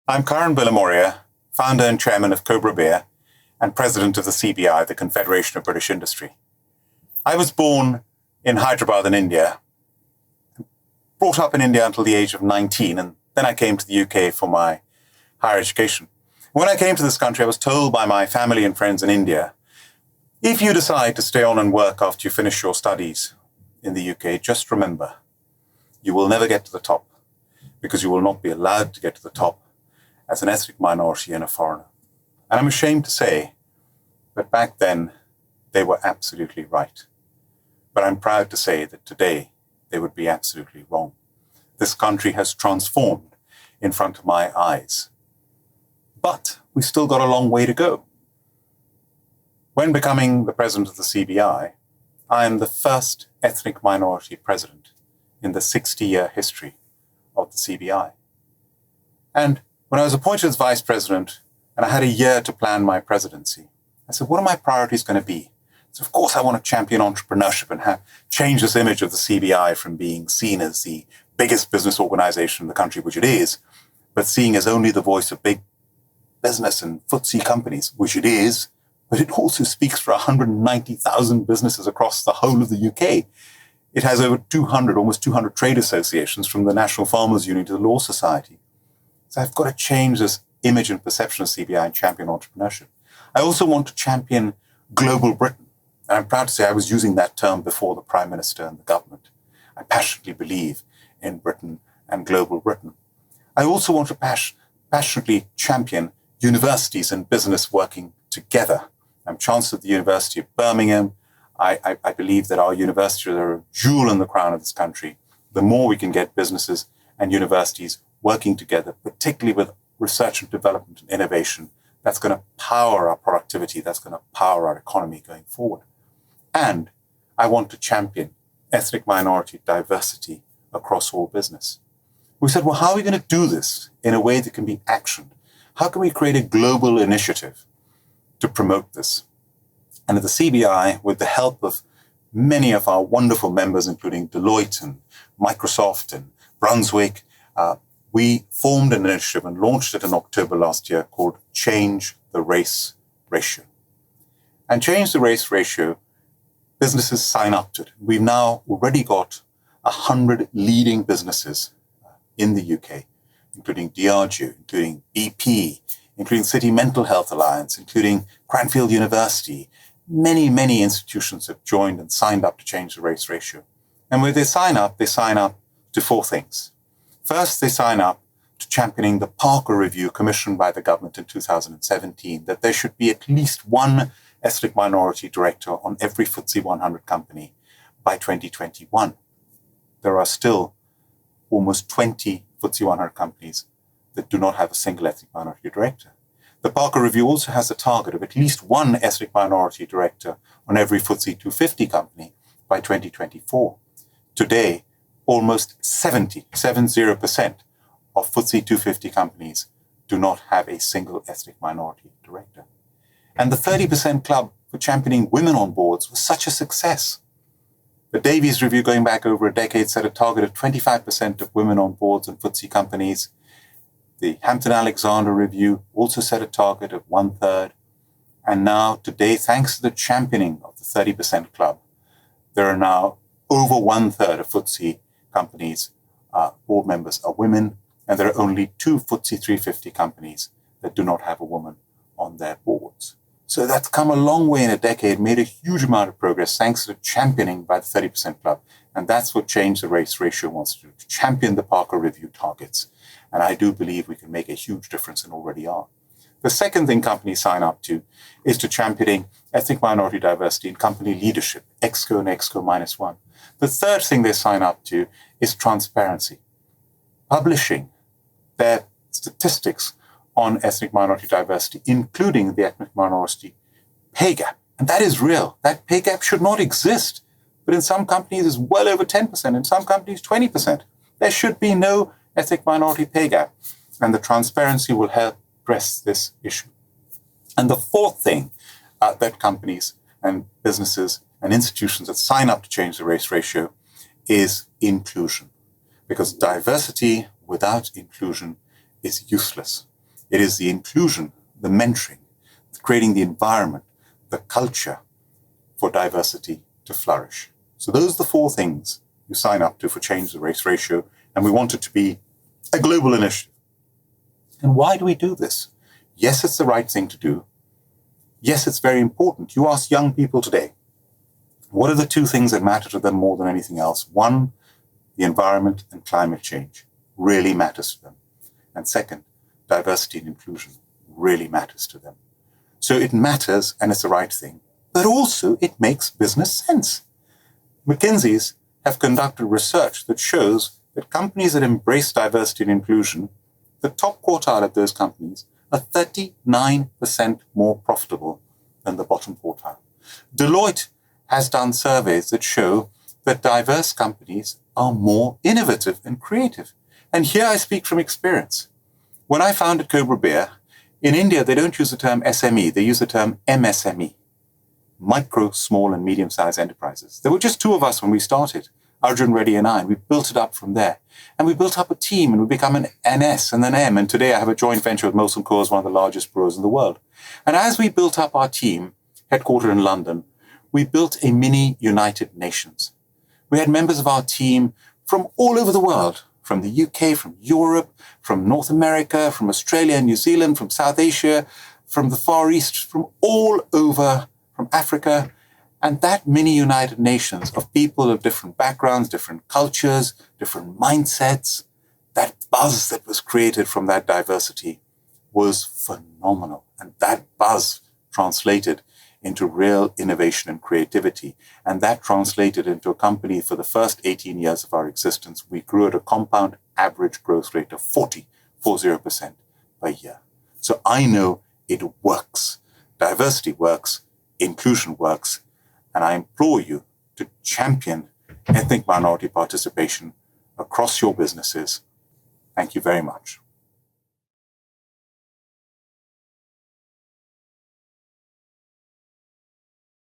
I'm Karan Bilimoria, founder and chairman of Cobra Beer and president of the CBI, the Confederation of British Industry. I was born in Hyderabad in India, brought up in India until the age of 19, and then I came to the UK for my higher education. When I came to this country, I was told by my family and friends in India, if you decide to stay on and work after you finish your studies in the UK, just remember, you will never get to the top because you will not be allowed to get to the top as an ethnic minority and a foreigner. And I'm ashamed to say that back then they were absolutely right. But I'm proud to say that today they would be absolutely wrong. This country has transformed in front of my eyes. But we still got a long way to go. When becoming the president of the CBI, I am the first ethnic minority president in the 60-year history of the CBI. And when I was appointed as vice president and I had a year to plan my presidency, I said, what are my priorities going to be? So of course I want to champion entrepreneurship and change this image of the CBI from being seen as the biggest business organization in the country, which it is, but seeing as only the voice of big business and FTSE companies, which it is, but it also speaks for 190,000 businesses across the whole of the UK. It has over 200, almost 200 trade associations, from the National Farmers Union to the Law Society. So I've got to change this image and perception of CBI and champion entrepreneurship. I also want to champion global Britain. And I'm proud to say I was using that term before the Prime Minister and the government. I passionately believe in Britain and global Britain. I also want to passionately champion universities and business working together. I'm Chancellor of the University of Birmingham. I believe that our universities are a jewel in the crown of this country. The more we can get businesses and universities working together, particularly with research and development and innovation, that's going to power our productivity, that's going to power our economy going forward. And I want to champion ethnic minority diversity across all business. We said, well, how are we going to do this in a way that can be actioned? How can we create a global initiative to promote this? And at the CBI, with the help of many of our wonderful members, including Deloitte and Microsoft and Brunswick, we formed an initiative and launched it in October last year called Change the Race Ratio. And Change the Race Ratio, businesses sign up to it. We've now already got 100 leading businesses in the UK, including Diageo, including BP, including City Mental Health Alliance, including Cranfield University. Many, many institutions have joined and signed up to Change the Race Ratio. And when they sign up to four things. First, they sign up to championing the Parker Review commissioned by the government in 2017, that there should be at least one ethnic minority director on every FTSE 100 company by 2021. There are still almost 20 FTSE 100 companies that do not have a single ethnic minority director. The Parker Review also has a target of at least one ethnic minority director on every FTSE 250 company by 2024. Today, almost 70% of FTSE 250 companies do not have a single ethnic minority director. And the 30% club for championing women on boards was such a success. The Davies Review, going back over a decade, set a target of 25% of women on boards in FTSE companies. The Hampton-Alexander Review also set a target of 1/3. And now, today, thanks to the championing of the 30% club, there are now over 1/3 of FTSE companies, board members are women, and there are only 2 FTSE 350 companies that do not have a woman on their boards. So that's come a long way in a decade, made a huge amount of progress thanks to the championing by the 30% club. And that's what Change the Race Ratio wants to do, to champion the Parker Review targets. And I do believe we can make a huge difference and already are. The second thing companies sign up to is to championing ethnic minority diversity in company leadership, EXCO and EXCO -1. The third thing they sign up to is transparency, publishing their statistics on ethnic minority diversity, including the ethnic minority pay gap. And that is real. That pay gap should not exist. But in some companies, it's well over 10%. In some companies, 20%. There should be no ethnic minority pay gap. And the transparency will help address this issue. And the fourth thing that companies and businesses and institutions that sign up to Change the Race Ratio is inclusion. Because diversity without inclusion is useless. It is the inclusion, the mentoring, creating the environment, the culture for diversity to flourish. So those are the 4 things you sign up to for Change the Race Ratio, and we want it to be a global initiative. And why do we do this? Yes, it's the right thing to do. Yes, it's very important. You ask young people today, what are the 2 things that matter to them more than anything else? 1, the environment and climate change really matters to them. And 2nd, diversity and inclusion really matters to them. So it matters and it's the right thing, but also it makes business sense. McKinsey's have conducted research that shows that companies that embrace diversity and inclusion, the top quartile of those companies, are 39% more profitable than the bottom quartile. Deloitte has done surveys that show that diverse companies are more innovative and creative. And here I speak from experience. When I founded Cobra Beer, in India, they don't use the term SME, they use the term MSME, micro, small, and medium-sized enterprises. There were just 2 of us when we started, Arjun Reddy and I, and we built it up from there. And we built up a team, and we become an NS and an M, and today I have a joint venture with Molson Coors, one of the largest brewers in the world. And as we built up our team, headquartered in London, we built a mini United Nations. We had members of our team from all over the world, from the UK, from Europe, from North America, from Australia and New Zealand, from South Asia, from the Far East, from all over, from Africa. And that mini United Nations of people of different backgrounds, different cultures, different mindsets, that buzz that was created from that diversity was phenomenal. And that buzz translated into real innovation and creativity. And that translated into a company for the first 18 years of our existence. We grew at a compound average growth rate of 40% per year. So I know it works. Diversity works, inclusion works, and I implore you to champion ethnic minority participation across your businesses. Thank you very much.